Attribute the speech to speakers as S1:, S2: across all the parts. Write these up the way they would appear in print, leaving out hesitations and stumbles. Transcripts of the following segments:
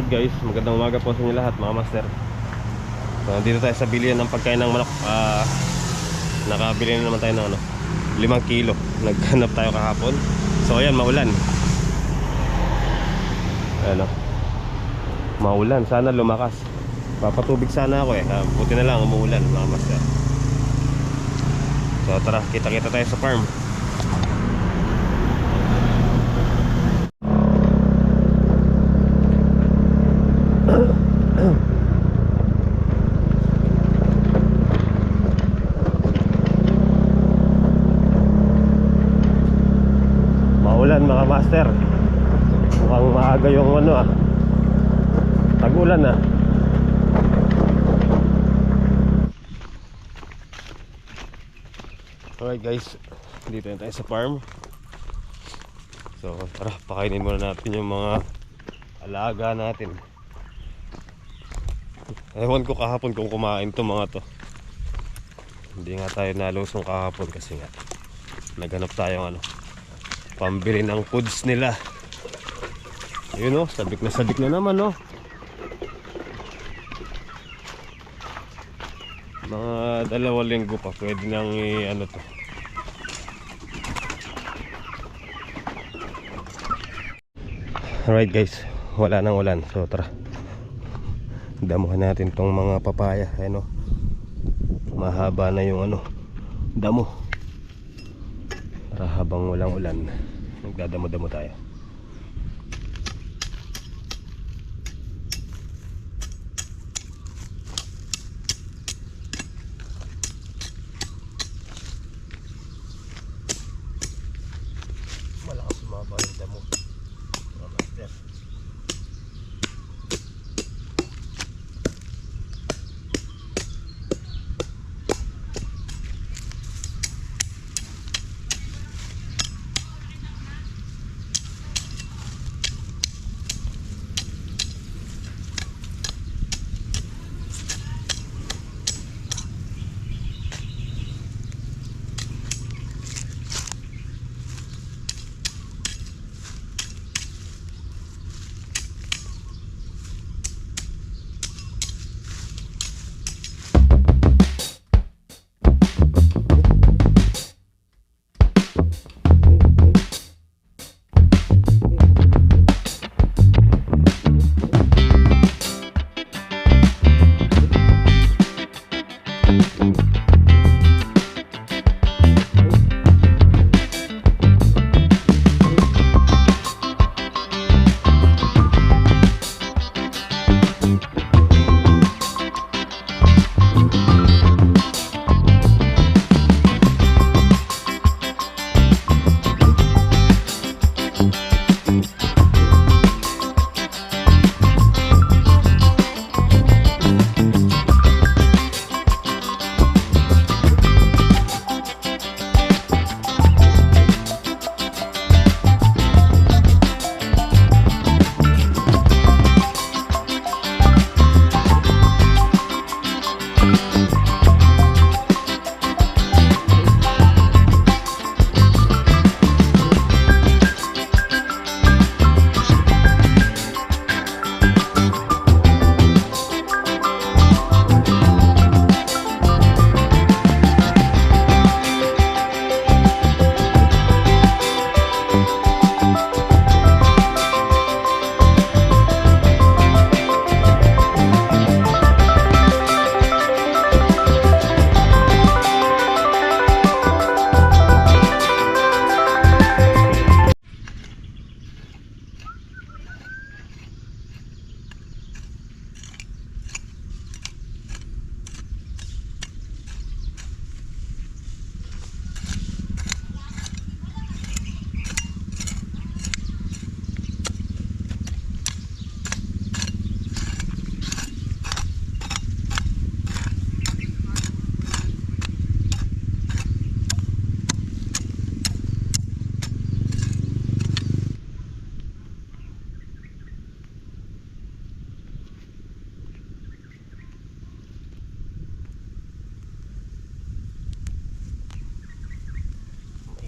S1: Alright guys, magandang umaga po sa inyo lahat mga master. So dito tayo sa bilihan ng pagkain ng manok. Nakabili na naman tayo ng 5 kilo. Naghanap tayo kahapon. So ayan, maulan. Ayan, maulan, sana lumakas. Papatubig sana ako buti na lang umuulan mga master. So tara, kita-kita tayo sa farm. Maulan mga master. Mukhang maaga yung tag-ulan Alright guys, dito na tayo sa farm. So tara, pakainin muna natin yung mga alaga natin. Ewan ko kahapon kung kumain to mga to. Hindi nga tayo nalusong kahapon kasi nga naghanap tayo pambili ng foods nila. Yun sabik na naman mga 2 linggo pa pwede nang to. Alright guys, wala nang ulan. So tara, damuhan natin tong mga papaya. Mahaba na yung damo. Tara, habang walang ulan, nagdadamo-damo tayo. Malakas sumaba yung damo.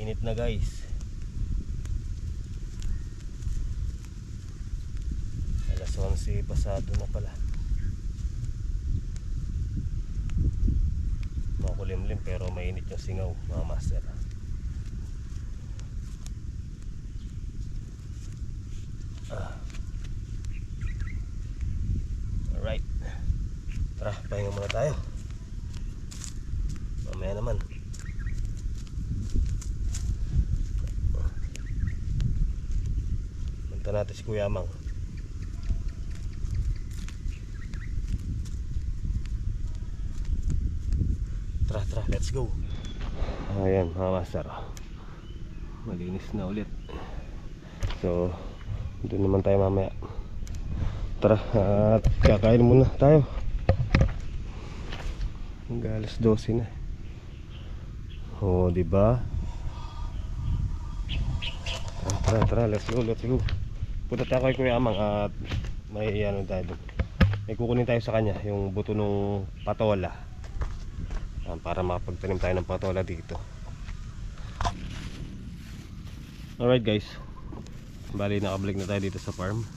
S1: Init na guys. Alas 11 pasado na pala. Makulimlim pero mainit yung singaw, mga master. Alright, tara, pahinga muna tayo. Mamaya naman. Punta natin si Kuya Mang. Tara, let's go. Ayan mga master, malinis na ulit. So doon naman tayo mamaya. Tara, at kakain muna tayo. Hanggang alas 12 na. Oh, diba? Tara, let's go. Punta tayo kay Kuya Amang at may ano tayo doon. May kukunin tayo sa kanya yung buto ng patola, para makapagtanim tayo ng patola dito. Alright guys, bali nakabalik na tayo dito sa farm.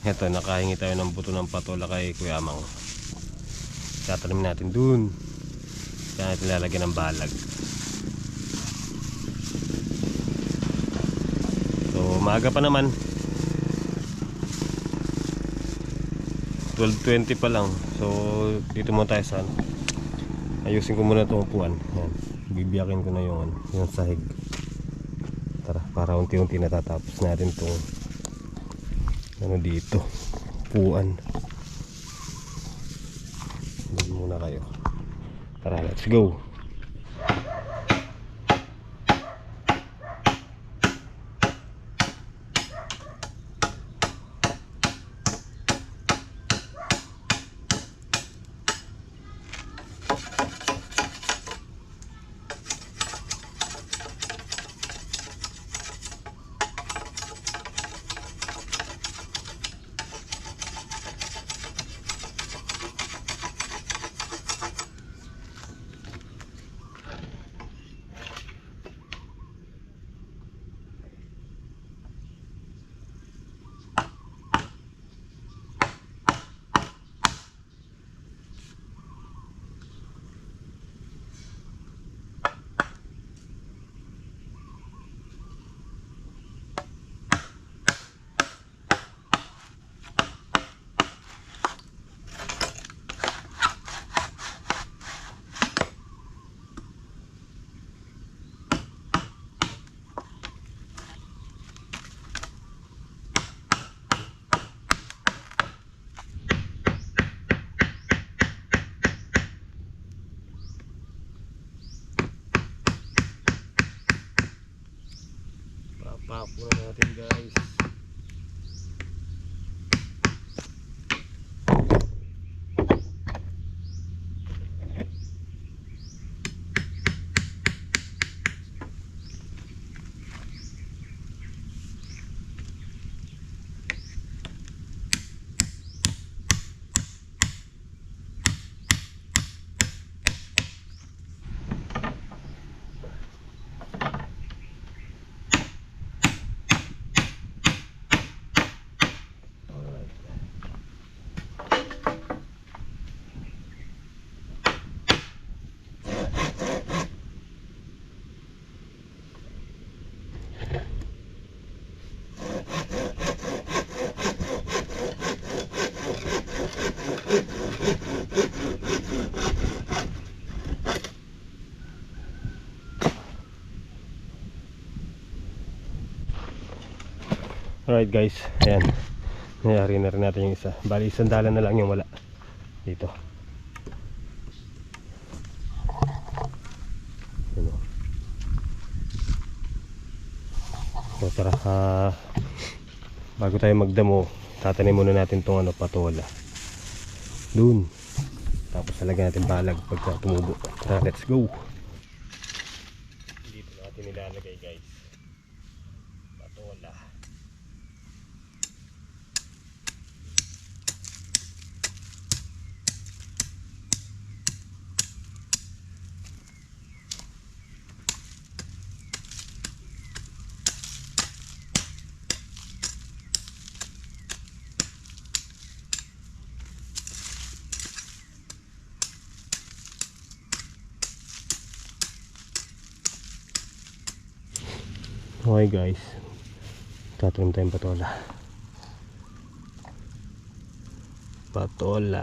S1: Eto, nakahingi tayo ng buto ng patola kay Kuya Amang. Tatanim natin dun. Kaya natin lalagyan ng balag. So maaga pa naman, 12:20 pa lang. So dito muna tayo sa ayusin ko muna itong upuan. Ayan, bibiyakin ko na yung sahig. Tara, para unti-unti natatapos natin itong ano dito, upuan. Hindi muna kayo. Tara, let's go. Papo na natin guys. Alright guys, ayan, nangyari na rin natin yung isa. Bali isang dalan na lang yung wala dito. So tara, bago tayo magdamo, tatanim muna natin tong patola dun, tapos talagyan natin balag pagka tumubo. Tara, let's go. Dito natin nilalagay guys, patola. Okay guys, tatanim tayong patola. Patola.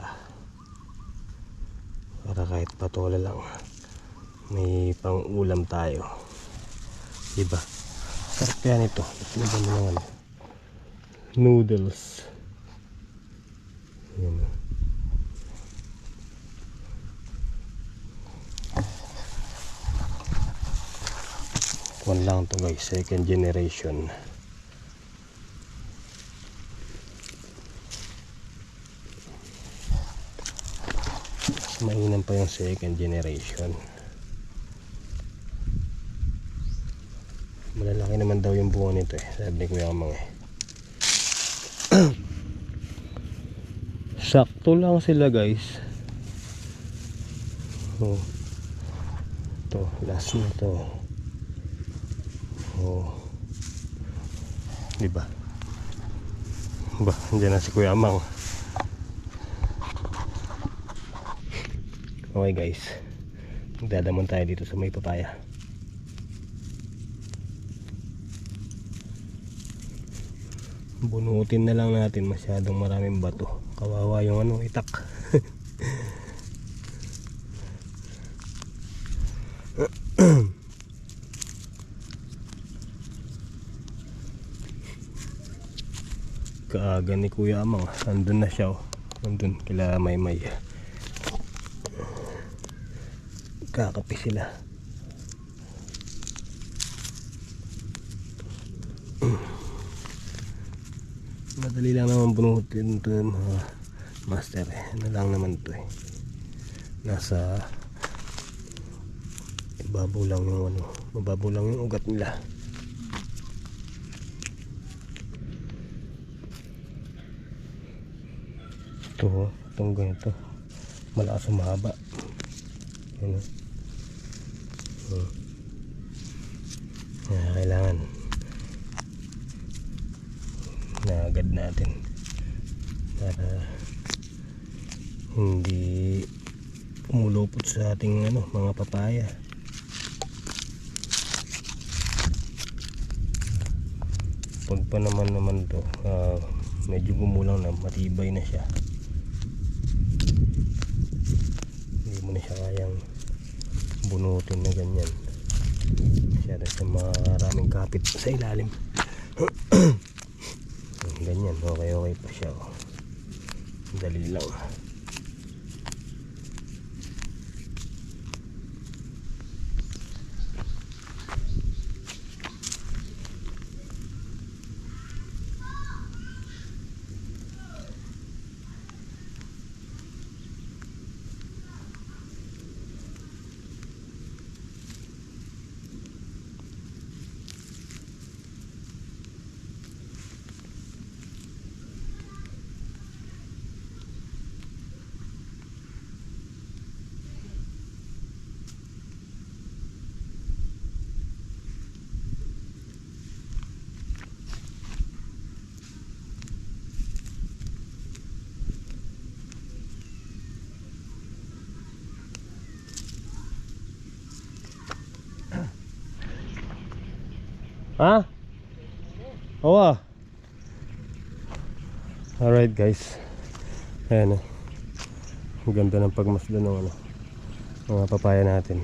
S1: Para kahit patola lang, may pang ulam tayo. Diba? Sarap yan ito. Ito mo lang ano. Noodles. Yan. One lang to guys, second generation. Mas mainam pa yung second generation. Malalaki naman daw yung bunga nito eh, sabi ni Kuya Amang eh. Sakto lang sila guys. Oh. Ito, last na to. Oh. Diba? Ba, andyan na si Kuya Amang. Okay guys, magdadamon tayo dito sa may papaya. Bunutin na lang natin, masyadong maraming bato. Kawawa yung ano, itak. Kaaga ni Kuya Amang, andun na siya oh. Andun kila Maymay. Kakapi sila. Madali lang naman bunutin ito mga master eh. Ano lang naman ito eh, nasa ibabaw lang yung ano, mababaw lang yung ugat nila. Ito, itong ganito malakas umahaba. Yan kailangan naagad natin para hindi umulupot sa ating ano, mga papaya. Pag pa naman to medyo gumulang na, matibay na siya, hindi mo na siya kayang bunutin na ganyan. Masyado sa maraming kapit sa ilalim. Ganyan, okay pa siya oh. Dali lang. Ha? Oo ah. Alright guys, ayan o. Ang ganda ng pagmasdan ng ano, mga papaya natin.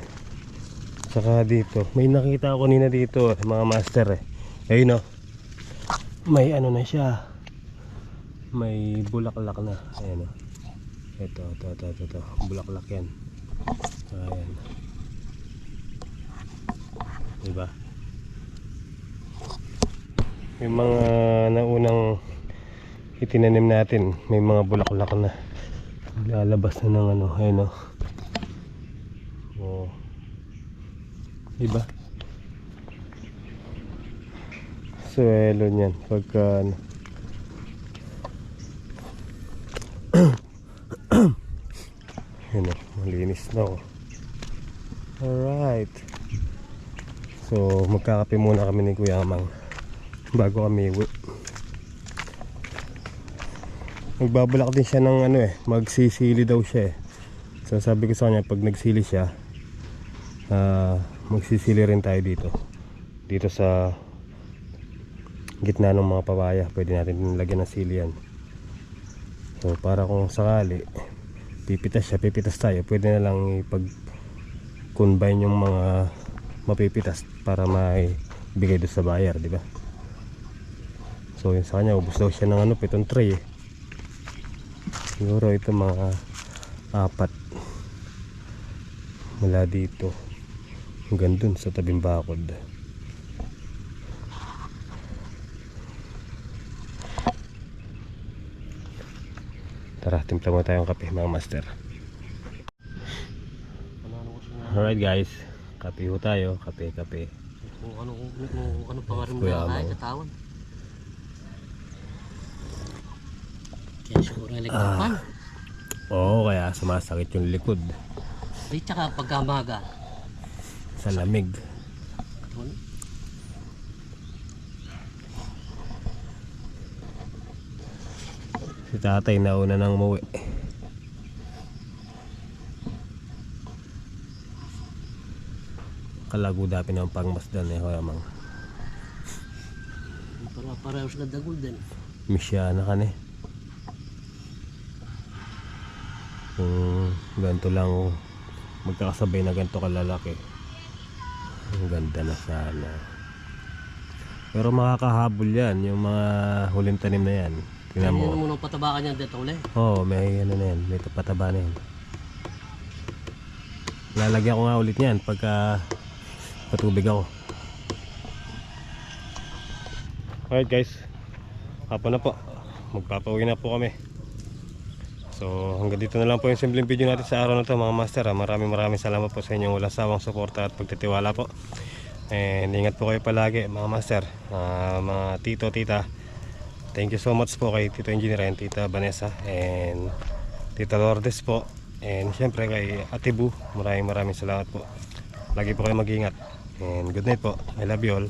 S1: Saka dito, may nakita ako kanina dito mga master eh. Ayun o, may ano na siya, may bulaklak na. Ayan o, ito, bulaklak yan. Ayan, diba? Yung mga naunang itinanim natin, may mga bulaklak na, lalabas na ng ano, ayun o. Oh. Diba? Suelo niyan pagka ano. Ayun o, malinis na o. Alright. So magkakape muna kami ni Kuya Amang bago kami iwi. Magbabulak din siya ng ano eh, magsisili daw siya eh. So sabi ko sa kanya, pag nagsili siya, magsisili rin tayo dito sa gitna ng mga papaya. Pwede natin lagyan ng sili yan. So para kung sakali pipitas tayo, pwede na lang ipag-combine yung mga mapipitas para may bigay doon sa buyer, di ba? So yun sa kanya, ubos daw siya ng 7 tray eh. Siguro ito mga 4 mula dito hanggang dun sa tabing bakod. Tara, timpla mo tayong kape mga master. Alright guys, kape ho tayo. Kape.
S2: Kung ano pa rin
S1: Kuya
S2: mga
S1: Amang.
S2: katawan. Kaya siguro nalagdapan.
S1: Oo, kaya sumasakit yung likod
S2: Di tsaka pagkamaga.
S1: sa lamig. Si tatay nauna nang umuwi. Kalago dapin ng pangmasdan eh, Kuya Amang.
S2: Parehos na dagol din.
S1: Misya na ka eh. Kung ganito lang magkakasabay na ganito kalalaki, ang ganda na sana. Pero makakahabol yan, yung mga huling tanim na yan. Tingnan
S2: Ano
S1: mo.
S2: mo nang patabakan niyan dito ulit?
S1: Oo, may ano na yan, may pataba na yan. Lalagyan ko nga ulit yan pagka patubig ako. Alright guys, hapon na po. Magpapauwi na po kami. So hanggang dito na lang po yung simpleng video natin sa araw na to mga master. Maraming salamat po sa inyong walang sawang suporta at pagtitiwala po. And ingat po kayo palagi mga master, mga tito, tita. Thank you so much po kay Tito Engineer and Tita Vanessa and Tita Lourdes po. And syempre kay Ate Bu, maraming salamat po. Lagi po kayo mag-ingat. And good night po. I love you all.